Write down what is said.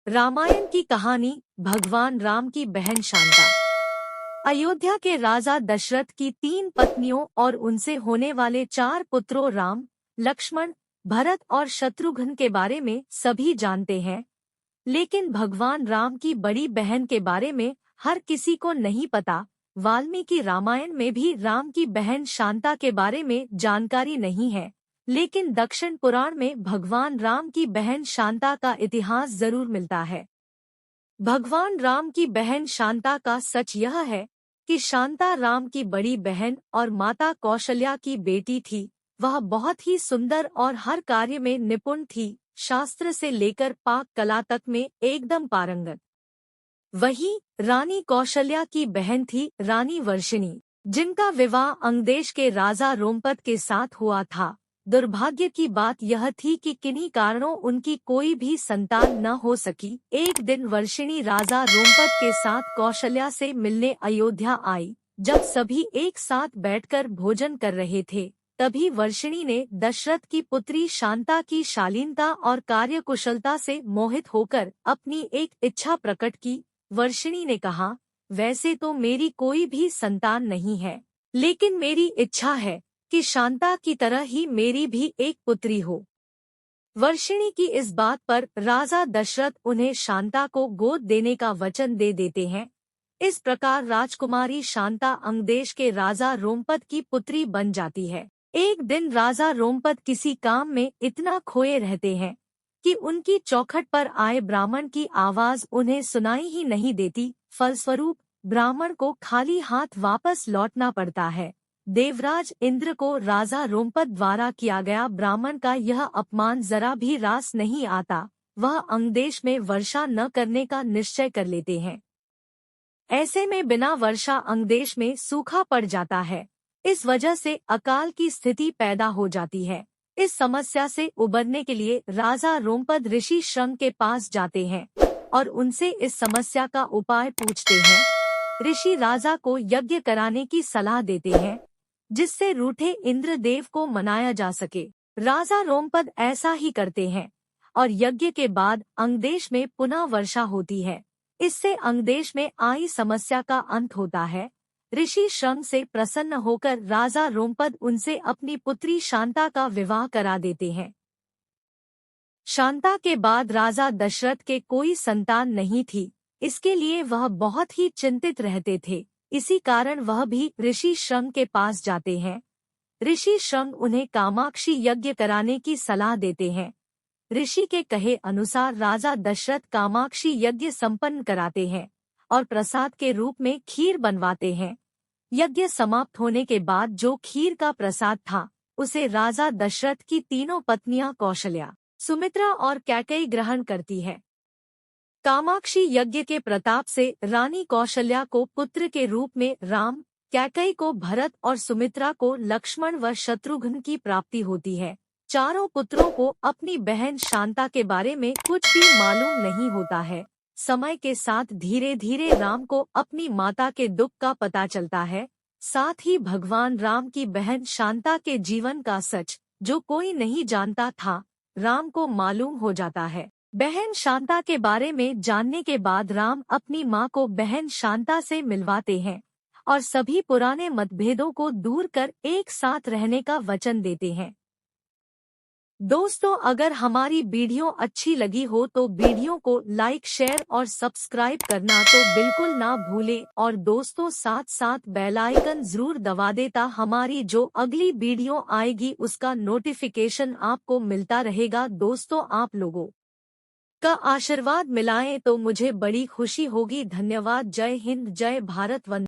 रामायण की कहानी भगवान राम की बहन शांता। अयोध्या के राजा दशरथ की 3 पत्नियों और उनसे होने वाले 4 पुत्रों राम, लक्ष्मण, भरत और शत्रुघ्न के बारे में सभी जानते हैं। लेकिन भगवान राम की बड़ी बहन के बारे में हर किसी को नहीं पता। वाल्मीकि रामायण में भी राम की बहन शांता के बारे में जानकारी नहीं है, लेकिन दक्षिण पुराण में भगवान राम की बहन शांता का इतिहास जरूर मिलता है। भगवान राम की बहन शांता का सच यह है कि शांता राम की बड़ी बहन और माता कौशल्या की बेटी थी। वह बहुत ही सुंदर और हर कार्य में निपुण थी, शास्त्र से लेकर पाक कला तक में एकदम पारंगत। वहीं रानी कौशल्या की बहन थी रानी वर्षिणी, जिनका विवाह अंगदेश के राजा रोमपद के साथ हुआ था। दुर्भाग्य की बात यह थी कि किन्हीं कारणों उनकी कोई भी संतान न हो सकी। एक दिन वर्षिणी राजा रोमपद के साथ कौशल्या से मिलने अयोध्या आई। जब सभी एक साथ बैठकर भोजन कर रहे थे, तभी वर्षिणी ने दशरथ की पुत्री शांता की शालीनता और कार्यकुशलता से मोहित होकर अपनी एक इच्छा प्रकट की। वर्षिणी ने कहा, वैसे तो मेरी कोई भी संतान नहीं है, लेकिन मेरी इच्छा है कि शांता की तरह ही मेरी भी एक पुत्री हो। वर्षिणी की इस बात पर राजा दशरथ उन्हें शांता को गोद देने का वचन दे देते हैं। इस प्रकार राजकुमारी शांता अंगदेश के राजा रोमपद की पुत्री बन जाती है। एक दिन राजा रोमपद किसी काम में इतना खोए रहते हैं कि उनकी चौखट पर आए ब्राह्मण की आवाज उन्हें सुनाई ही नहीं देती। फलस्वरूप ब्राह्मण को खाली हाथ वापस लौटना पड़ता है। देवराज इंद्र को राजा रोमपद द्वारा किया गया ब्राह्मण का यह अपमान जरा भी रास नहीं आता। वह अंगदेश में वर्षा न करने का निश्चय कर लेते हैं। ऐसे में बिना वर्षा अंगदेश में सूखा पड़ जाता है। इस वजह से अकाल की स्थिति पैदा हो जाती है। इस समस्या से उबरने के लिए राजा रोमपद ऋषि श्रंग के पास जाते हैं और उनसे इस समस्या का उपाय पूछते हैं। ऋषि राजा को यज्ञ कराने की सलाह देते हैं, जिससे रूठे इंद्रदेव को मनाया जा सके। राजा रोमपद ऐसा ही करते हैं और यज्ञ के बाद अंगदेश में पुनः वर्षा होती है। इससे अंगदेश में आई समस्या का अंत होता है। ऋषि श्रंग से प्रसन्न होकर राजा रोमपद उनसे अपनी पुत्री शांता का विवाह करा देते हैं। शांता के बाद राजा दशरथ के कोई संतान नहीं थी, इसके लिए वह बहुत ही चिंतित रहते थे। इसी कारण वह भी ऋषि श्रंग के पास जाते हैं। ऋषि श्रंग उन्हें कामाक्षी यज्ञ कराने की सलाह देते हैं। ऋषि के कहे अनुसार राजा दशरथ कामाक्षी यज्ञ संपन्न कराते हैं और प्रसाद के रूप में खीर बनवाते हैं। यज्ञ समाप्त होने के बाद जो खीर का प्रसाद था, उसे राजा दशरथ की तीनों पत्नियां कौशल्या, सुमित्रा और कैकेयी ग्रहण करती है। कामाक्षी यज्ञ के प्रताप से रानी कौशल्या को पुत्र के रूप में राम, कैकेयी को भरत और सुमित्रा को लक्ष्मण व शत्रुघ्न की प्राप्ति होती है। चारों पुत्रों को अपनी बहन शांता के बारे में कुछ भी मालूम नहीं होता है। समय के साथ धीरे धीरे राम को अपनी माता के दुख का पता चलता है। साथ ही भगवान राम की बहन शांता के जीवन का सच, जो कोई नहीं जानता था, राम को मालूम हो जाता है। बहन शांता के बारे में जानने के बाद राम अपनी मां को बहन शांता से मिलवाते हैं और सभी पुराने मतभेदों को दूर कर एक साथ रहने का वचन देते हैं। दोस्तों, अगर हमारी वीडियो अच्छी लगी हो तो वीडियो को लाइक, शेयर और सब्सक्राइब करना तो बिल्कुल ना भूलें और दोस्तों साथ साथ बेल आइकन जरूर दबा देता हमारी जो अगली वीडियो आएगी उसका नोटिफिकेशन आपको मिलता रहेगा। दोस्तों, आप लोगों का आशीर्वाद मिलाएं तो मुझे बड़ी खुशी होगी। धन्यवाद। जय हिंद, जय भारत। वंदे